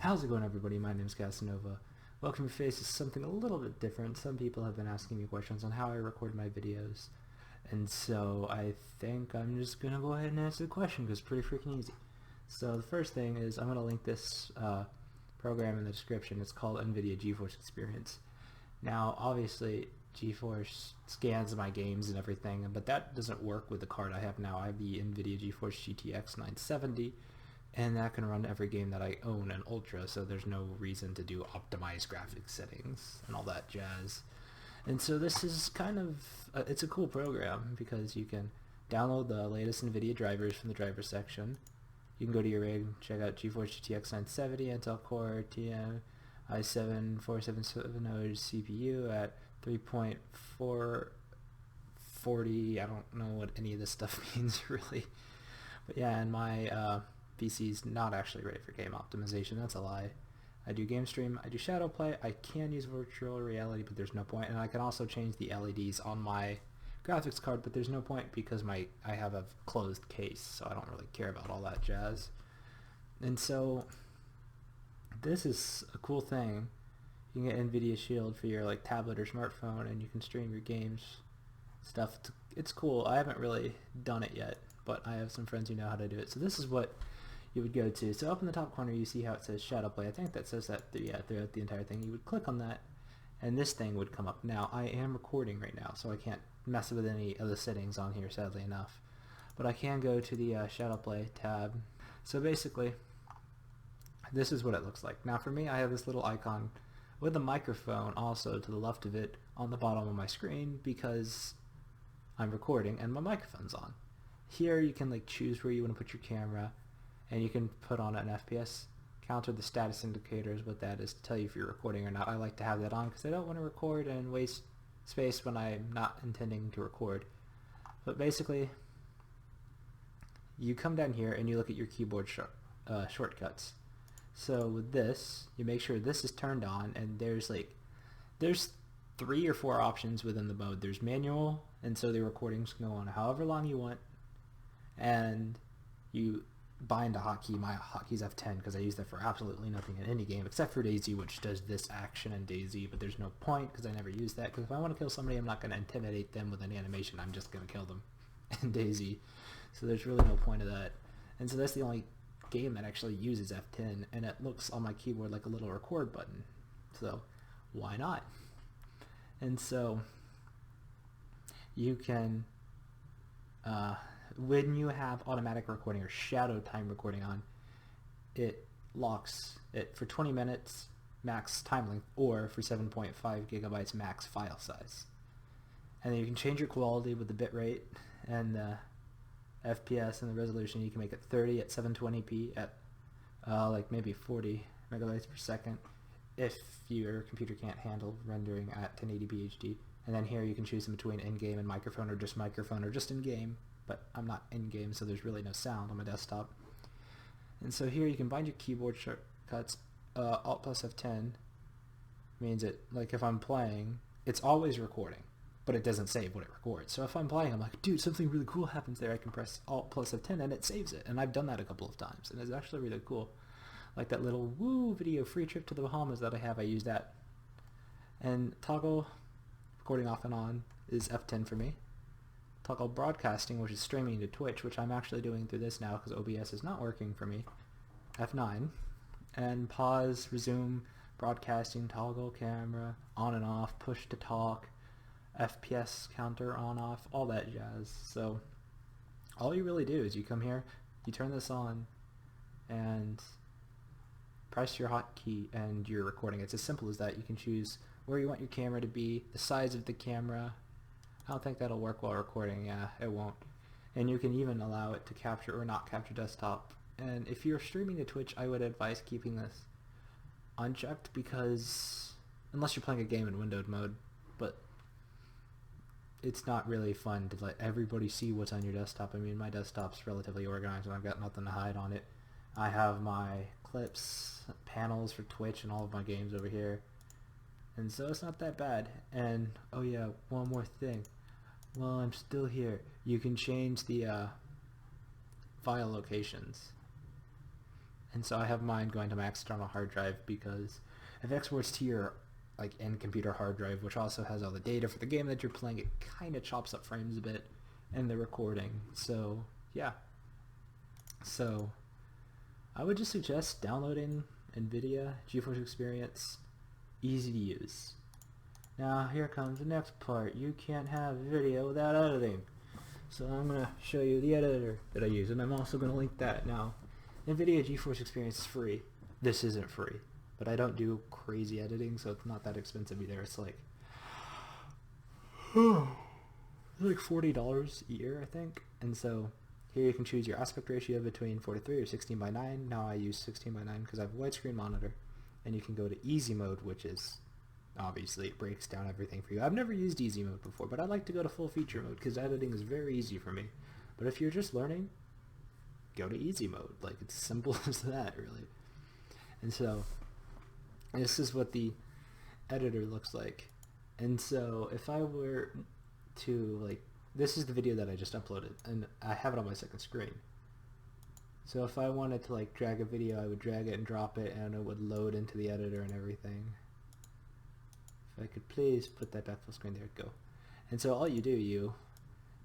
How's it going, everybody? My name's Casanova. Welcome to Face is something a little bit different. Some people have been asking me questions on how I record my videos, and so I think I'm just gonna go ahead and answer the question because it's pretty freaking easy. So the first thing is I'm gonna link this program in the description. It's called NVIDIA GeForce Experience. Now, obviously, GeForce scans my games and everything, but that doesn't work with the card I have now. I have the NVIDIA GeForce GTX 970. And that can run every game that I own in Ultra, so there's no reason to do optimized graphics settings and all that jazz. And so this is kind of, it's a cool program because you can download the latest NVIDIA drivers from the driver section. You can go to your rig, check out GeForce GTX 970, Intel Core i7 4770 CPU at 3.440, I don't know what any of this stuff means really. But yeah, and my PC's not actually ready for game optimization. That's a lie. I do game stream, I do shadow play, I can use virtual reality, but there's no point, and I can also change the LEDs on my graphics card, but there's no point because I have a closed case, so I don't really care about all that jazz. And so this is a cool thing. You can get NVIDIA Shield for your tablet or smartphone, and you can stream your games stuff. It's cool. I haven't really done it yet, but I have some friends who know how to do it. So this is what you would go to. So up in the top corner you see how it says shadow play. I think that says that throughout the entire thing. You would click on that and this thing would come up. Now I am recording right now, so I can't mess with any of the settings on here, sadly enough, but I can go to the shadow play tab. So basically this is what it looks like. Now for me, I have this little icon with a microphone also to the left of it on the bottom of my screen because I'm recording and my microphone's on. Here you can choose where you want to put your camera, and you can put on an FPS counter. The status indicator is what that is to tell you if you're recording or not. I like to have that on because I don't want to record and waste space when I'm not intending to record. But basically, you come down here and you look at your keyboard shortcuts. So with this, you make sure this is turned on, and there's 3 or 4 options within the mode. There's manual, and so the recordings can go on however long you want, and you bind a hotkey. My hotkey's F10 because I use that for absolutely nothing in any game except for DayZ, which does this action in DayZ, but there's no point because I never use that, because if I want to kill somebody, I'm not going to intimidate them with an animation. I'm just going to kill them in DayZ, so there's really no point of that. And so that's the only game that actually uses F10, and it looks on my keyboard like a little record button, so why not? And so you can when you have automatic recording or shadow time recording on, it locks it for 20 minutes max time length, or for 7.5 gigabytes max file size. And then you can change your quality with the bitrate and the FPS and the resolution. You can make it 30 at 720p at maybe 40 megabytes per second if your computer can't handle rendering at 1080p HD. And then here you can choose in between in-game and microphone, or just in-game, but I'm not in-game, so there's really no sound on my desktop. And so here you can bind your keyboard shortcuts. Alt plus F10 means it, if I'm playing, it's always recording, but it doesn't save what it records. So if I'm playing, I'm like, dude, something really cool happens there, I can press Alt plus F10 and it saves it. And I've done that a couple of times, and it's actually really cool. Like that little woo video free trip to the Bahamas that I have, I use that. And toggle recording off and on is F10 for me. Toggle broadcasting, which is streaming to Twitch, which I'm actually doing through this now because OBS is not working for me, F9. And pause, resume, broadcasting, toggle camera, on and off, push to talk, FPS counter on off, all that jazz. So all you really do is you come here, you turn this on, and press your hotkey and you're recording. It's as simple as that. You can choose where you want your camera to be, the size of the camera. I don't think that'll work while recording. Yeah, it won't. And you can even allow it to capture or not capture desktop. And if you're streaming to Twitch, I would advise keeping this unchecked, because unless you're playing a game in windowed mode, but it's not really fun to let everybody see what's on your desktop. I mean, my desktop's relatively organized and I've got nothing to hide on it. I have my clips, panels for Twitch and all of my games over here. And so it's not that bad. And oh yeah, one more thing. While I'm still here, you can change the file locations. And so I have mine going to my external hard drive because if it exports to your like end computer hard drive, which also has all the data for the game that you're playing, it kind of chops up frames a bit in the recording. So yeah. So I would just suggest downloading NVIDIA GeForce Experience. Easy to use. Now here comes the next part. You can't have video without editing. So I'm going to show you the editor that I use, and I'm also going to link that. Now, NVIDIA GeForce Experience is free. This isn't free, but I don't do crazy editing, so it's not that expensive either. It's like $40 a year, I think. And so here you can choose your aspect ratio between 4:3 or 16:9. Now I use 16:9 because I have a widescreen monitor. And you can go to easy mode, which is obviously it breaks down everything for you. I've never used easy mode before, but I like to go to full feature mode because editing is very easy for me. But if you're just learning, go to easy mode. Like, it's simple as that, really. And so this is what the editor looks like. And so if I were to, like, this is the video that I just uploaded, and I have it on my second screen. So if I wanted to like drag a video, I would drag it and drop it, and it would load into the editor and everything. If I could please put that back full screen, there it go. And so all you do, you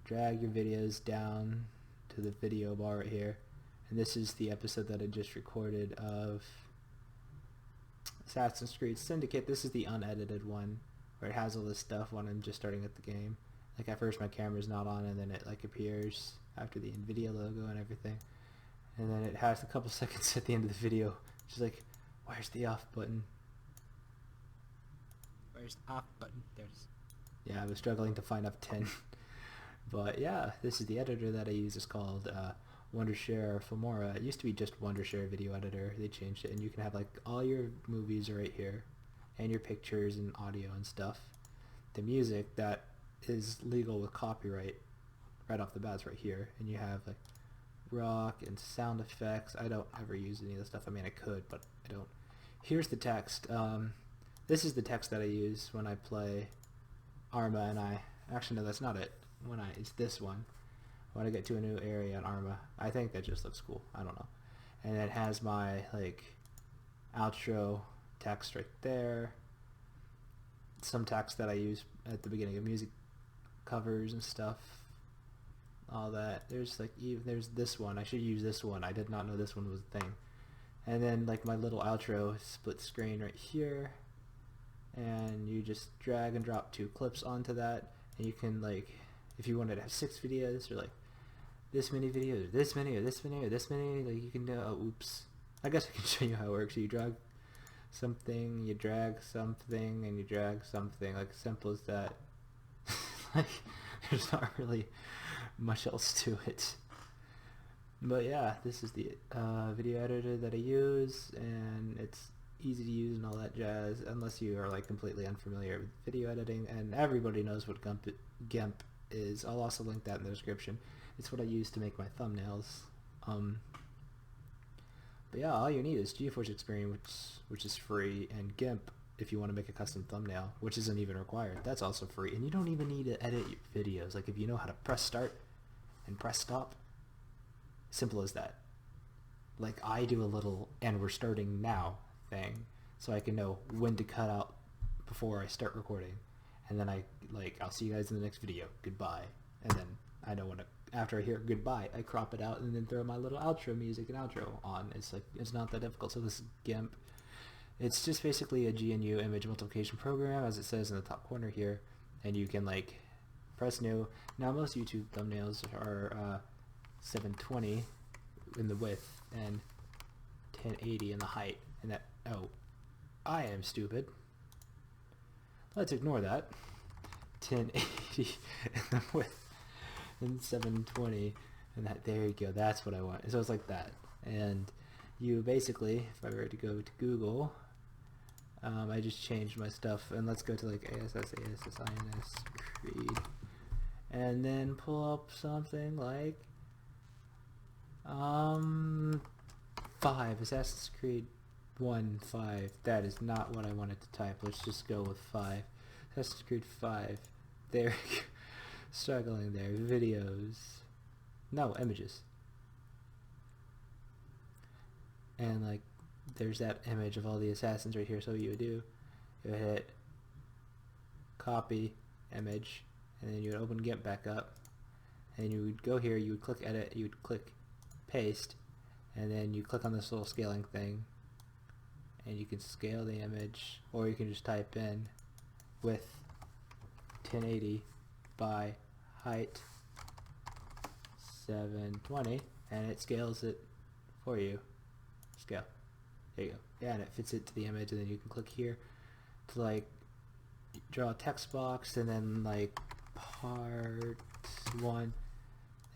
drag your videos down to the video bar right here, and this is the episode that I just recorded of Assassin's Creed Syndicate. This is the unedited one where it has all this stuff when I'm just starting at the game. Like at first my camera's not on, and then it like appears after the NVIDIA logo and everything. And then it has a couple seconds at the end of the video. She's like, where's the off button? Where's the off button? There's... Yeah, I was struggling to find F10. But yeah, this is the editor that I use. It's called Wondershare or Filmora. It used to be just Wondershare Video Editor. They changed it, and you can have like all your movies are right here, and your pictures and audio and stuff. The music that is legal with copyright right off the bat is right here, and you have like rock and sound effects. I don't ever use any of this stuff. I mean, I could, but I don't. Here's the text. This is the text that I use when I play Arma, and actually no, that's not it. It's this one. When I get to a new area in Arma, I think that just looks cool. I don't know. And it has my like outro text right there. Some text that I use at the beginning of music covers and stuff. All that. There's like there's this one. I should use this one. I did not know this one was a thing. And then like my little outro split screen right here, and you just drag and drop 2 clips onto that, and you can like, if you wanted to have 6 videos or like this many videos or this many or this many or this many, like you can do. Oh, oops. I guess I can show you how it works. You drag something, you drag something, and you drag something. Like simple as that. Like there's not really much else to it. But yeah, this is the video editor that I use, and it's easy to use and all that jazz, unless you are like completely unfamiliar with video editing, and everybody knows what GIMP is. I'll also link that in the description. It's what I use to make my thumbnails. But yeah, all you need is GeForce Experience, which is free, and GIMP if you want to make a custom thumbnail, which isn't even required. That's also free, and you don't even need to edit your videos. Like if you know how to press start and press stop, simple as that. Like I do a little and we're starting now thing, so I can know when to cut out before I start recording, and then I'll see you guys in the next video, goodbye, and then I know when to, after I hear goodbye, I crop it out and then throw my little outro music and outro on. It's not that difficult. So this is GIMP. It's just basically a GNU image multiplication program, as it says in the top corner here, and you can like press new. Now most YouTube thumbnails are 720 in the width and 1080 in the height, and that, oh, I am stupid. Let's ignore that. 1080 in the width and 720, and that, there you go, that's what I want. So it's like that, and you basically, if I were to go to Google, I just changed my stuff, and let's go to like ASS Creed, and then pull up something like 5, Assassin's Creed 1, 5. That is not what I wanted to type. Let's just go with 5. Assassin's Creed 5. There, struggling there. Videos. No, images. and like there's that image of all the assassins right here. So what you would do, you would hit copy image, and then you would open GIMP back up, and you would go here, you would click edit, you would click paste, and then you click on this little scaling thing, and you can scale the image, or you can just type in width 1080 by height 720, and it scales it for you. Scale. There you go. Yeah, and it fits it to the image, and then you can click here to like draw a text box, and then like part 1,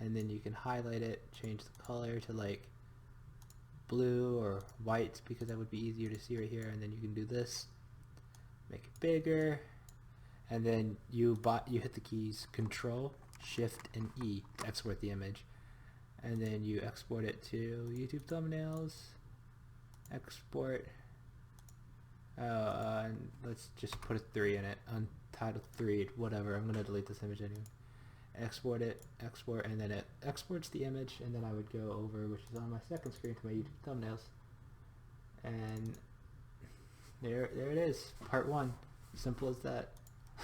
and then you can highlight it, change the color to like blue or white because that would be easier to see right here, and then you can do this, make it bigger, and then you hit the keys Control, Shift, and E to export the image, and then you export it to YouTube thumbnails, export, and let's just put a 3 in it, untitled 3, whatever, I'm going to delete this image anyway. Export it, export, and then it exports the image, and then I would go over, which is on my second screen, to my YouTube thumbnails, and there it is, part 1, simple as that.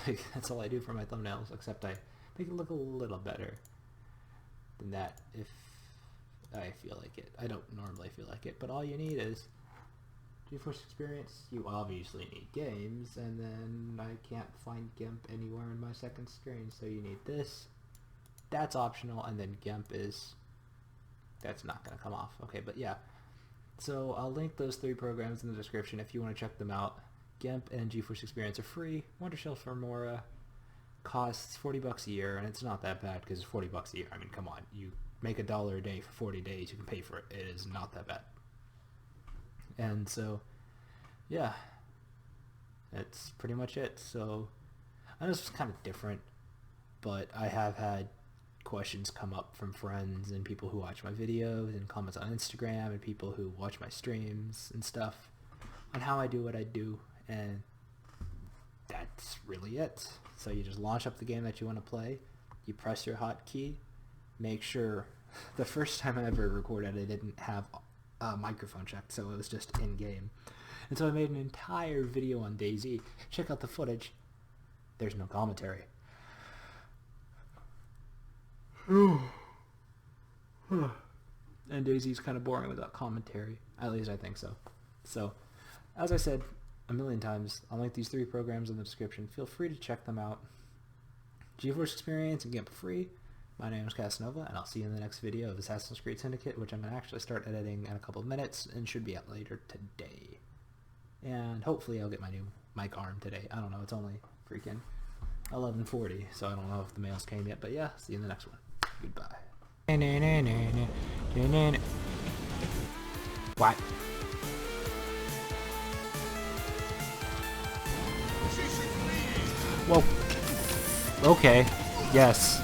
Like, that's all I do for my thumbnails, except I make it look a little better than that if I feel like it. I don't normally feel like it, but all you need is GeForce Experience. You obviously need games, and then I can't find GIMP anywhere in my second screen, so you need this. That's optional, and then GIMP that's not going to come off. Okay, but yeah. So I'll link those 3 programs in the description if you want to check them out. GIMP and GeForce Experience are free. Wondershare for Mora costs $40 a year, and it's not that bad because it's $40 a year. I mean, come on. You make $1 a day for 40 days, you can pay for it. It is not that bad. And so, yeah, that's pretty much it. So I know this was kind of different, but I have had questions come up from friends and people who watch my videos and comments on Instagram and people who watch my streams and stuff on how I do what I do, and that's really it. So you just launch up the game that you want to play, you press your hotkey, make sure the first time I ever recorded I didn't have a microphone checked, so it was just in game, and so I made an entire video on DayZ. Check out the footage. There's no commentary. And DayZ's kind of boring without commentary, at least I think so. So as I said a million times, I'll link these 3 programs in the description. Feel free to check them out. GeForce Experience and GIMP free. My name is Casanova, and I'll see you in the next video of Assassin's Creed Syndicate, which I'm going to actually start editing in a couple of minutes and should be out later today. And hopefully I'll get my new mic arm today. I don't know, it's only freaking 11:40, so I don't know if the mails came yet, but yeah, see you in the next one. Goodbye. What? Whoa. Okay. Yes.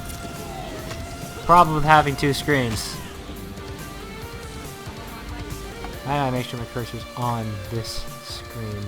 Problem with having 2 screens. I gotta make sure my cursor's on this screen.